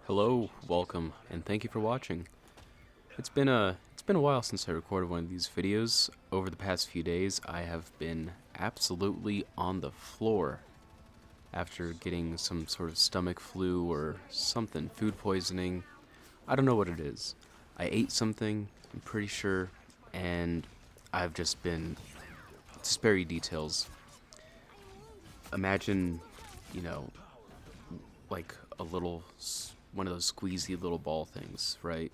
Hello, welcome, and thank you for watching. It's been a while since I recorded one of these videos. Over the past few days, I have been absolutely on the floor after getting some sort of stomach flu or something, food poisoning. I don't know what it is. I ate something, I'm pretty sure, and I've just been to spare you details. Imagine, you know, like one of those squeezy little ball things, right?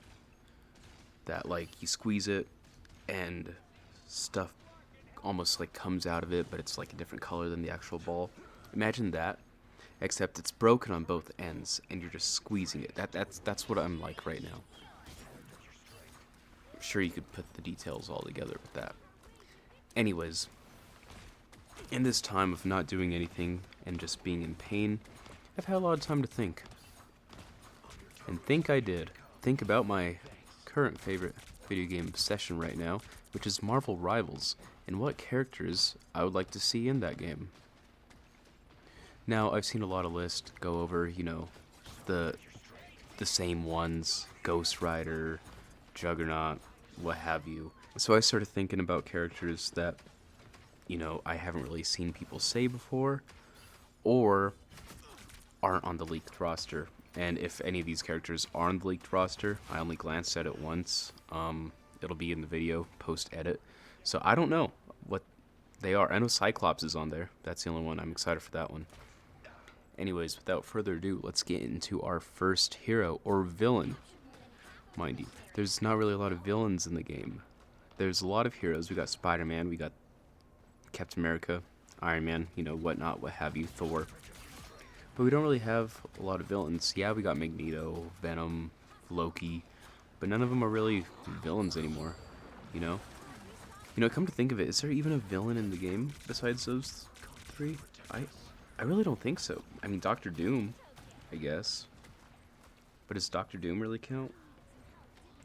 That like you squeeze it and stuff almost like comes out of it, but it's like a different color than the actual ball. Imagine that, except it's broken on both ends and you're just squeezing it. That's what I'm like right now. I'm sure you could put the details all together with that. Anyways, in this time of not doing anything and just being in pain, I've had a lot of time to think. And think I did. Think about my current favorite video game obsession right now, which is Marvel Rivals, and what characters I would like to see in that game. Now, I've seen a lot of lists go over, the the same ones, Ghost Rider, Juggernaut, what have you. So I started thinking about characters that, I haven't really seen people say before, or aren't on the leaked roster. And if any of these characters are on the leaked roster, I only glanced at it once. It'll be in the video post edit. So I don't know what they are. I know Cyclops is on there. That's the only one. I'm excited for that one. Anyways, without further ado, let's get into our first hero or villain. Mind you, there's not really a lot of villains in the game. There's a lot of heroes. We got Spider-Man, we got Captain America, Iron Man, whatnot, what have you, Thor. But we don't really have a lot of villains. Yeah, we got Magneto, Venom, Loki, but none of them are really villains anymore, you know? Come to think of it, is there even a villain in the game besides those three? I really don't think so. I mean, Doctor Doom, I guess. But does Doctor Doom really count?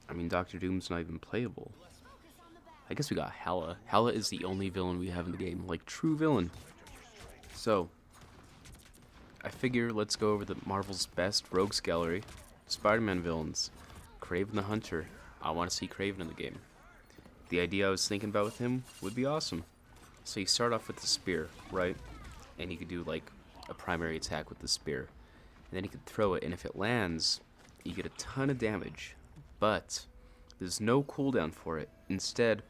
I mean, Doctor Doom's not even playable. I guess we got Hela. Hela is the only villain we have in the game, like true villain. So, I figure let's go over the Marvel's best rogues gallery. Spider-Man villains. Kraven the Hunter. I want to see Kraven in the game. The idea I was thinking about with him would be awesome. So you start off with the spear, right? And you could do like a primary attack with the spear. And then you could throw it, and if it lands, you get a ton of damage. But there's no cooldown for it. Instead,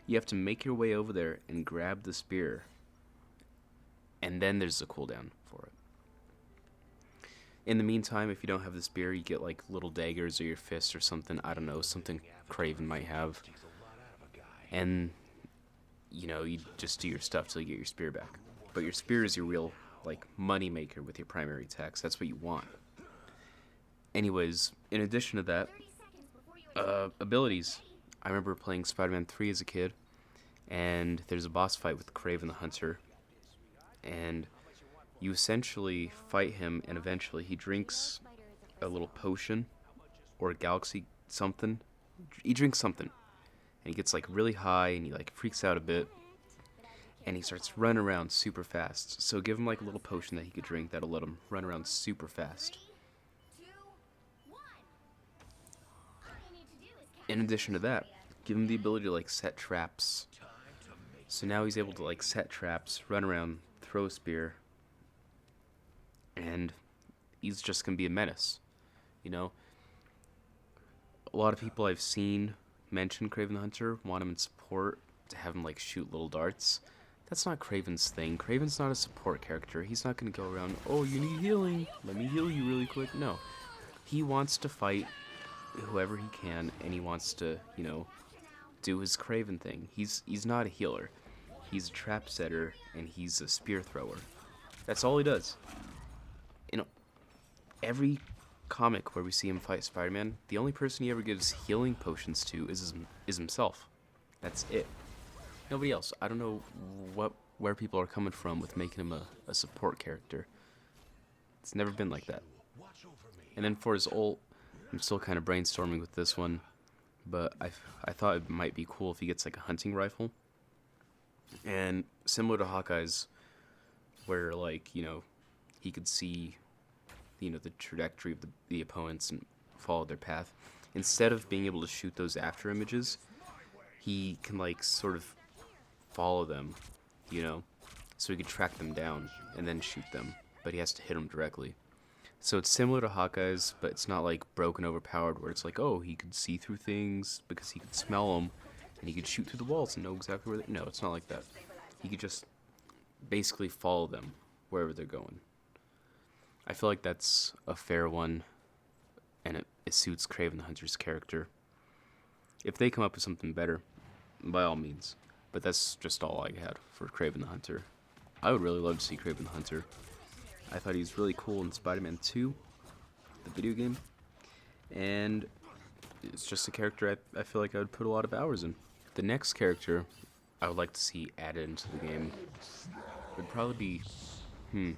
you have to make your way over there and grab the spear. And then there's a cooldown for it. In the meantime, if you don't have the spear, you get like little daggers or your fist or something. I don't know, something Kraven might have. And, you just do your stuff till you get your spear back. But your spear is your real, like, money maker with your primary attacks. That's what you want. Anyways, in addition to that, abilities. I remember playing Spider-Man 3 as a kid, and there's a boss fight with Kraven the Hunter. And you essentially fight him, and eventually he drinks a little potion or a galaxy something. He drinks something, and he gets like really high, and he like freaks out a bit, and he starts running around super fast. So give him like a little potion that he could drink that'll let him run around super fast. In addition to that, give him the ability to like set traps. So now he's able to like set traps, run around, throw a spear, and he's just gonna be a menace. A lot of people I've seen mention Kraven the Hunter, want him in support to have him like shoot little darts. That's not Kraven's thing. Kraven's not a support character. He's not gonna go around, oh, you need healing, let me heal you really quick. No. He wants to fight whoever he can, and he wants to, do his Kraven thing. He's not a healer. He's a trap setter, and he's a spear thrower. That's all he does. Every comic where we see him fight Spider-Man, the only person he ever gives healing potions to is himself. That's it. Nobody else. I don't know where people are coming from with making him a support character. It's never been like that. And then for his ult, I'm still kind of brainstorming with this one, but I thought it might be cool if he gets like a hunting rifle. And similar to Hawkeye's, where like, he could see the trajectory of the opponents and follow their path. Instead of being able to shoot those after images, he can like sort of follow them, so he can track them down and then shoot them, but he has to hit them directly. So it's similar to Hawkeye's, but it's not like broken, overpowered, where it's like, oh, he could see through things because he could smell them, and he could shoot through the walls and know exactly where they... No, it's not like that. He could just basically follow them wherever they're going. I feel like that's a fair one, and it suits Kraven the Hunter's character. If they come up with something better, by all means. But that's just all I had for Kraven the Hunter. I would really love to see Kraven the Hunter. I thought he was really cool in Spider-Man 2, the video game, and it's just a character I feel like I would put a lot of hours in. The next character I would like to see added into the game would probably be,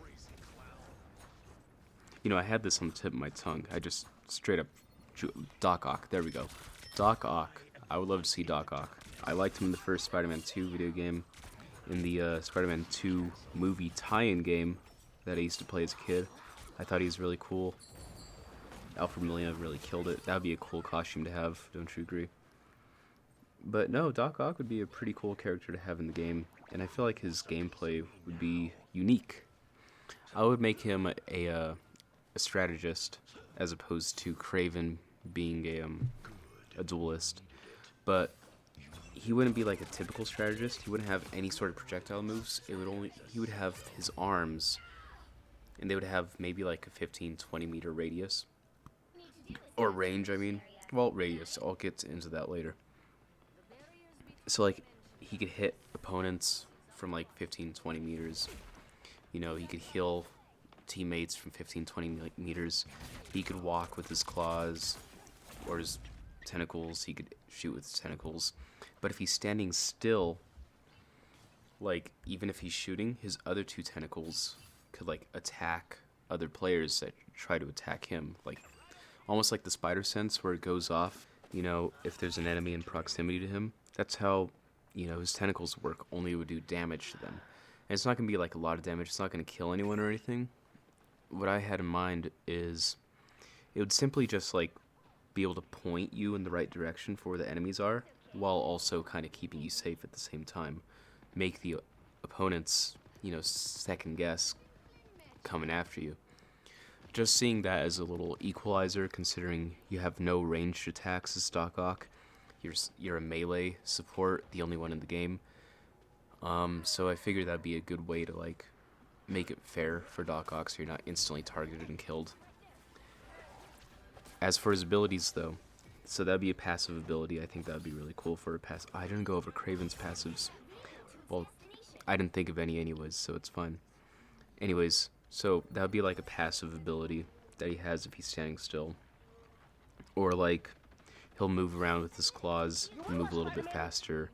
I had this on the tip of my tongue. I just straight up, Doc Ock, there we go. Doc Ock, I would love to see Doc Ock. I liked him in the first Spider-Man 2 video game, in the Spider-Man 2 movie tie-in game that I used to play as a kid. I thought he was really cool. Alfred Molina really killed it. That would be a cool costume to have, don't you agree? But no, Doc Ock would be a pretty cool character to have in the game, and I feel like his gameplay would be unique. I would make him a strategist, as opposed to Kraven being a duelist. But he wouldn't be like a typical strategist. He wouldn't have any sort of projectile moves. He would have his arms, and they would have maybe like a 15-20 meter radius. Or range, I mean. Well, radius. I'll get into that later. So, like, he could hit opponents from like 15-20 meters. He could heal teammates from 15-20 meters. He could walk with his claws or his tentacles. He could shoot with his tentacles. But if he's standing still, like, even if he's shooting, his other two tentacles could like attack other players that try to attack him, like almost like the spider sense where it goes off, if there's an enemy in proximity to him. That's how, his tentacles work, only it would do damage to them. And it's not going to be like a lot of damage, it's not going to kill anyone or anything. What I had in mind is it would simply just like be able to point you in the right direction for where the enemies are, while also kind of keeping you safe at the same time. Make the opponents, second guess coming after you. Just seeing that as a little equalizer, considering you have no ranged attacks as Doc Ock. You're a melee support, the only one in the game. So I figured that'd be a good way to like make it fair for Doc Ock, so you're not instantly targeted and killed. As for his abilities, though, so that'd be a passive ability. I think that'd be really cool for a passive. I didn't go over Kraven's passives. Well, I didn't think of any anyways, so it's fine. Anyways, so that would be like a passive ability that he has if he's standing still. Or like, he'll move around with his claws and move a little bit faster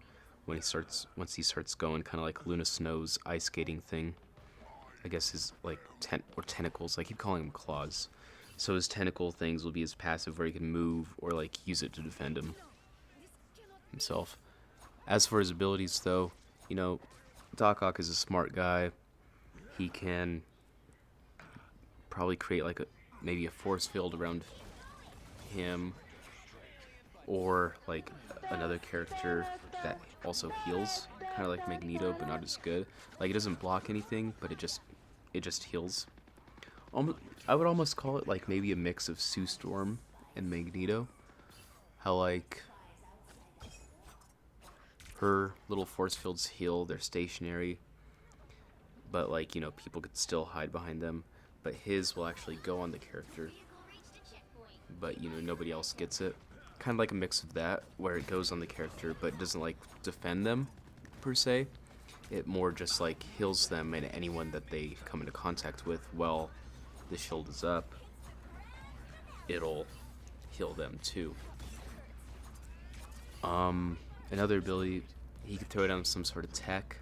once he starts going, kind of like Luna Snow's ice skating thing. I guess his like tentacles. I keep calling them claws. So his tentacle things will be his passive, where he can move or like use it to defend himself. As for his abilities, though, Doc Ock is a smart guy. He can probably create like maybe a force field around him, or like another character that also heals, kind of like Magneto, but not as good. Like, it doesn't block anything, but it just heals. I would almost call it like maybe a mix of Sue Storm and Magneto. How like her little force fields heal, they're stationary, but like, people could still hide behind them. But his will actually go on the character, but nobody else gets it. Kind of like a mix of that, where it goes on the character, but it doesn't like defend them per se. It more just like heals them and anyone that they come into contact with while the shield is up. It'll heal them too. Another ability, he could throw down some sort of tech.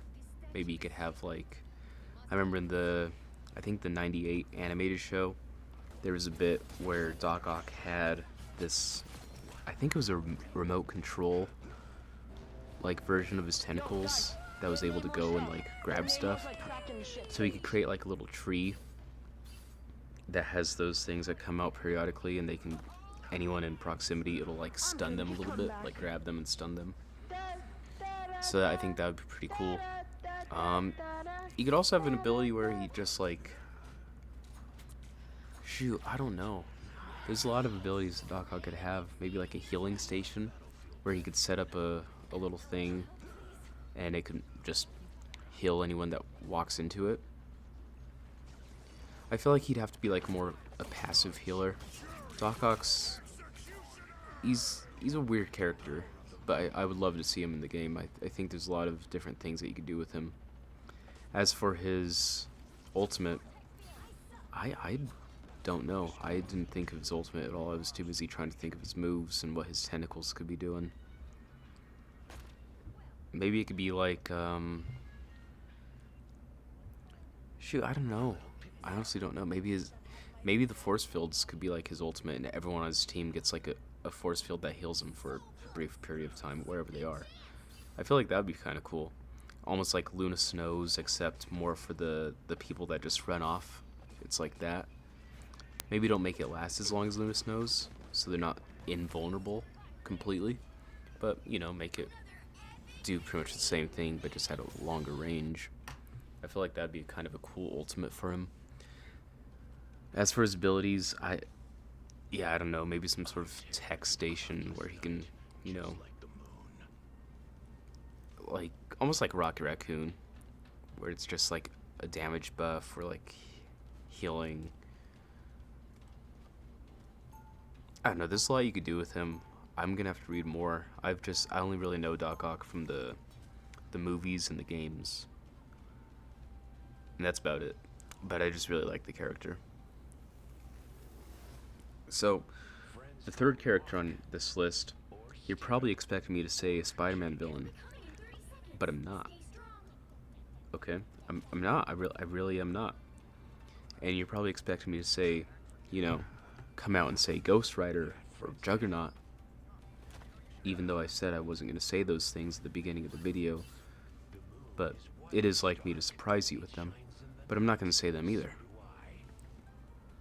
Maybe he could have like, I remember in the 98 animated show, there was a bit where Doc Ock had this, I think it was a remote control like version of his tentacles that was able to go and like grab stuff. So he could create like a little tree that has those things that come out periodically, and they can, anyone in proximity, it'll like stun them a little bit, like grab them and stun them. So I think that would be pretty cool. He could also have an ability where he just like, shoot, I don't know. There's a lot of abilities that Doc Ock could have. Maybe like a healing station, where he could set up a little thing, and it could just heal anyone that walks into it. I feel like he'd have to be like more a passive healer. Doc Ock's, he's a weird character, but I would love to see him in the game. I think there's a lot of different things that you could do with him. As for his ultimate, I don't know. I didn't think of his ultimate at all. I was too busy trying to think of his moves and what his tentacles could be doing. Maybe it could be like, shoot, I don't know. I honestly don't know. Maybe the force fields could be like his ultimate, and everyone on his team gets like a force field that heals them for a brief period of time, wherever they are. I feel like that would be kind of cool. Almost like Luna Snows, except more for the people that just run off. It's like that. Maybe don't make it last as long as Luna Snows, so they're not invulnerable completely. But, you know, make it do pretty much the same thing, but just at a longer range. I feel like that'd be kind of a cool ultimate for him. As for his abilities, I don't know, maybe some sort of tech station where he can, you know, like, almost like Rocket Raccoon, where it's just like a damage buff or like healing. I don't know, there's a lot you could do with him. I'm gonna have to read more. I only really know Doc Ock from the movies and the games. And that's about it. But I just really like the character. So, the third character on this list, you're probably expecting me to say a Spider-Man villain, but I'm not. Okay? I'm not. I really am not. And you're probably expecting me to say, you know, come out and say Ghost Rider or Juggernaut, even though I said I wasn't going to say those things at the beginning of the video. But it is like me to surprise you with them. But I'm not going to say them either.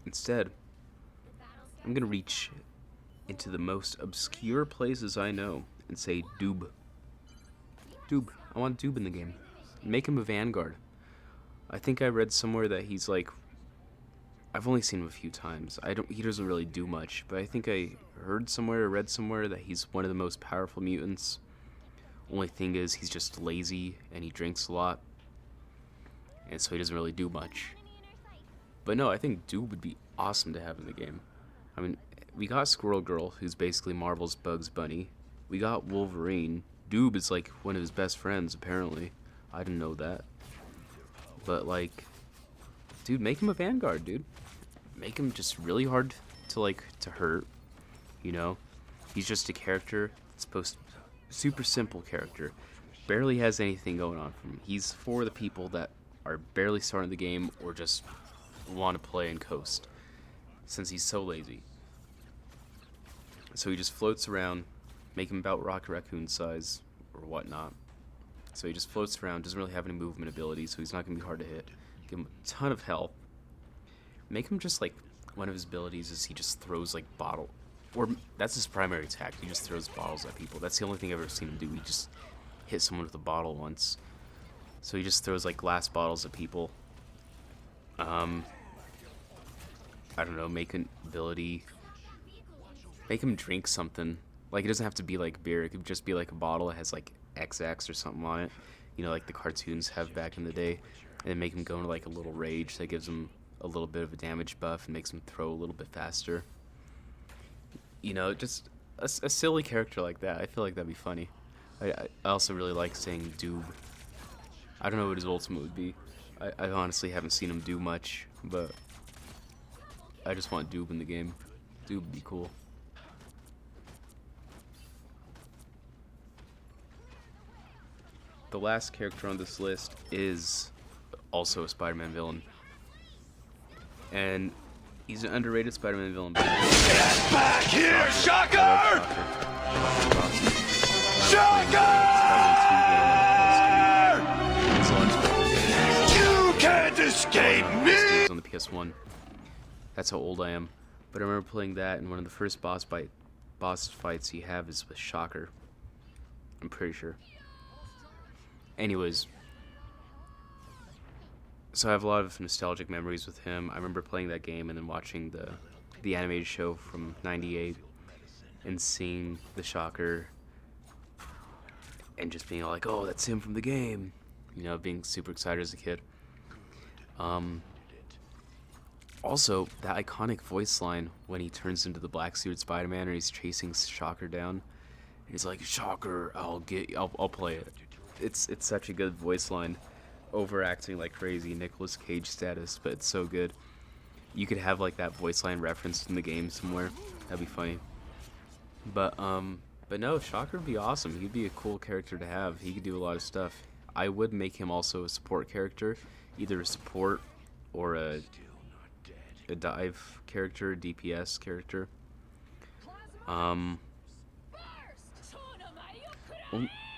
Instead, I'm going to reach into the most obscure places I know and say Doob. Doob. I want Doob in the game. Make him a Vanguard. I think I read somewhere that he's like, I've only seen him a few times. He doesn't really do much, but I think I heard somewhere or read somewhere that he's one of the most powerful mutants. Only thing is, he's just lazy and he drinks a lot, and so he doesn't really do much. But no, I think Doob would be awesome to have in the game. I mean, we got Squirrel Girl, who's basically Marvel's Bugs Bunny. We got Wolverine. Doob is like one of his best friends, apparently. I didn't know that. But like, dude, make him a Vanguard, dude. Make him just really hard to hurt, you know? He's just a character that's supposed to be super simple character. Barely has anything going on for him. He's for the people that are barely starting the game or just want to play and coast, since he's so lazy. So he just floats around, make him about Rocket Raccoon size or whatnot. So he just floats around, doesn't really have any movement ability, so he's not going to be hard to hit. Give him a ton of health. Make him just like, one of his abilities is he just throws like bottle, or that's his primary attack. He just throws bottles at people. That's the only thing I've ever seen him do. He just hit someone with a bottle once. So he just throws like glass bottles at people. I don't know, make an ability, make him drink something. Like, it doesn't have to be like beer. It could just be like a bottle that has like XX or something on it, you know, like the cartoons have back in the day. And then make him go into like a little rage that gives him a little bit of a damage buff and makes him throw a little bit faster. You know, just a silly character like that. I feel like that'd be funny. I also really like saying Doob. I don't know what his ultimate would be. I honestly haven't seen him do much, but I just want Doob in the game. Doob would be cool. The last character on this list is also a Spider-Man villain. And he's an underrated Spider-Man villain. Get back here, Shocker! Shocker! You can't escape me! On the PS1. That's how old I am. But I remember playing that, and one of the first boss fights you have is with Shocker. I'm pretty sure. Anyways, so I have a lot of nostalgic memories with him. I remember playing that game and then watching the animated show from '98 and seeing the Shocker and just being all like, "Oh, that's him from the game," you know, being super excited as a kid. Also, that iconic voice line when he turns into the black suited Spider-Man and he's chasing Shocker down, and he's like, "Shocker, I'll play it." It's such a good voice line, overacting like crazy, Nicolas Cage status, but it's so good. You could have like that voice line referenced in the game somewhere. That'd be funny. But no, Shocker would be awesome. He'd be a cool character to have. He could do a lot of stuff. I would make him also a support character, either a support or a dive character, a DPS character.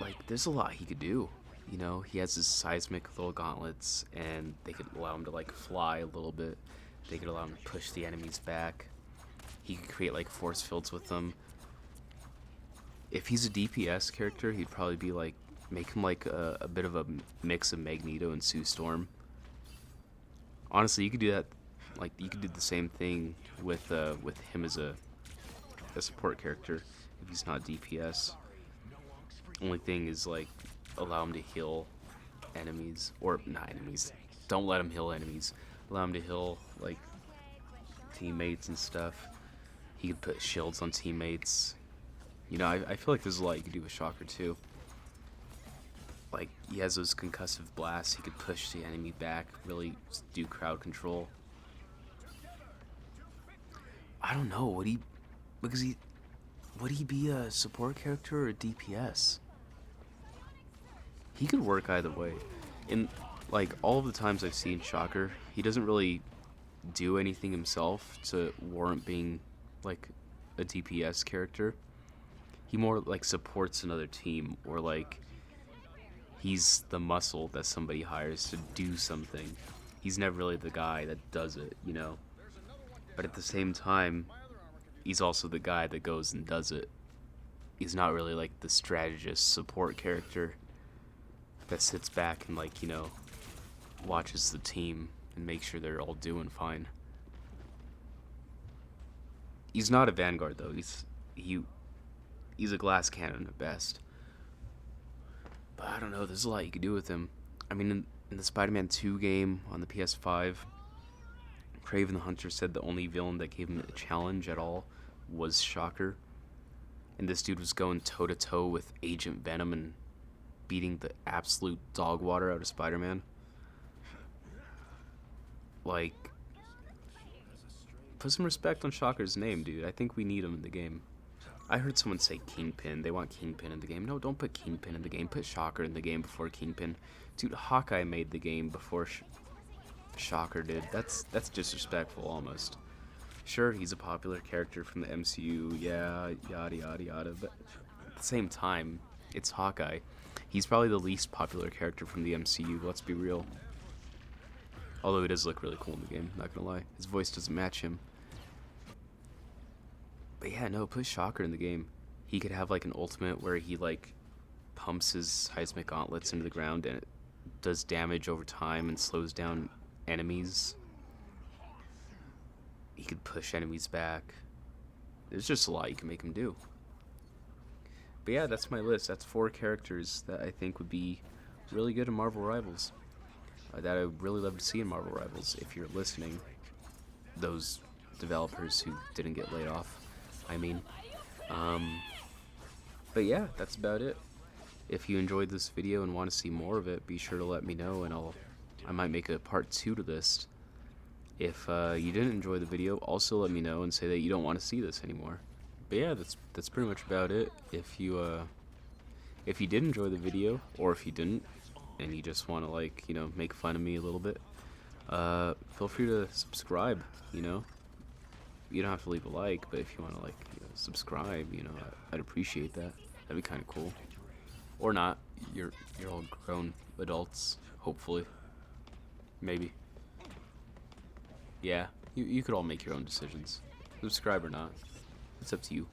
Like, there's a lot he could do. You know, he has his seismic little gauntlets, and they could allow him to like fly a little bit. They could allow him to push the enemies back. He could create like force fields with them. If he's a DPS character, he'd probably be like, make him like a bit of a mix of Magneto and Sue Storm. Honestly, you could do that. Like, you could do the same thing with him as a support character if he's not DPS. Only thing is, like, allow him to heal enemies, or not enemies. Don't let him heal enemies. Allow him to heal like teammates and stuff. He could put shields on teammates. You know, I feel like there's a lot you could do with Shocker too. Like, he has those concussive blasts. He could push the enemy back, really do crowd control. I don't know. Would he be a support character or a DPS? He could work either way. In like all of the times I've seen Shocker, he doesn't really do anything himself to warrant being like a DPS character. He more like supports another team, or like he's the muscle that somebody hires to do something. He's never really the guy that does it, you know? But at the same time, he's also the guy that goes and does it. He's not really like the strategist support character that sits back and, like, you know, watches the team and makes sure they're all doing fine. He's not a Vanguard though. He's a glass cannon at best. But I don't know, there's a lot you could do with him. I mean, in the Spider-Man 2 game on the PS5, Kraven the Hunter said the only villain that gave him a challenge at all was Shocker. And this dude was going toe-to-toe with Agent Venom and beating the absolute dog water out of Spider-Man. Like, put some respect on Shocker's name, dude. I think we need him in the game. I heard someone say Kingpin. They want Kingpin in the game. No, don't put Kingpin in the game. Put Shocker in the game before Kingpin. Dude, Hawkeye made the game before Shocker did. That's disrespectful almost. Sure, he's a popular character from the MCU, yeah, yada yada yada, but at the same time, it's Hawkeye. He's probably the least popular character from the MCU, let's be real. Although he does look really cool in the game, not gonna lie. His voice doesn't match him. But yeah, no, put Shocker in the game. He could have like an ultimate where he like pumps his seismic gauntlets into the ground and it does damage over time and slows down enemies. He could push enemies back. There's just a lot you can make him do. But yeah, that's my list. That's 4 characters that I think would be really good in Marvel Rivals. That I would really love to see in Marvel Rivals if you're listening. Those developers who didn't get laid off, I mean. But yeah, that's about it. If you enjoyed this video and want to see more of it, be sure to let me know, and I might make a part 2 to this. If you didn't enjoy the video, also let me know and say that you don't want to see this anymore. But yeah, that's pretty much about it. If you did enjoy the video, or if you didn't, and you just want to, like, you know, make fun of me a little bit, feel free to subscribe. You know, you don't have to leave a like, but if you want to, like, you know, subscribe, you know, I'd appreciate that. That'd be kind of cool. Or not. You're all grown adults, hopefully. Maybe. Yeah. You could all make your own decisions. Subscribe or not. It's up to you.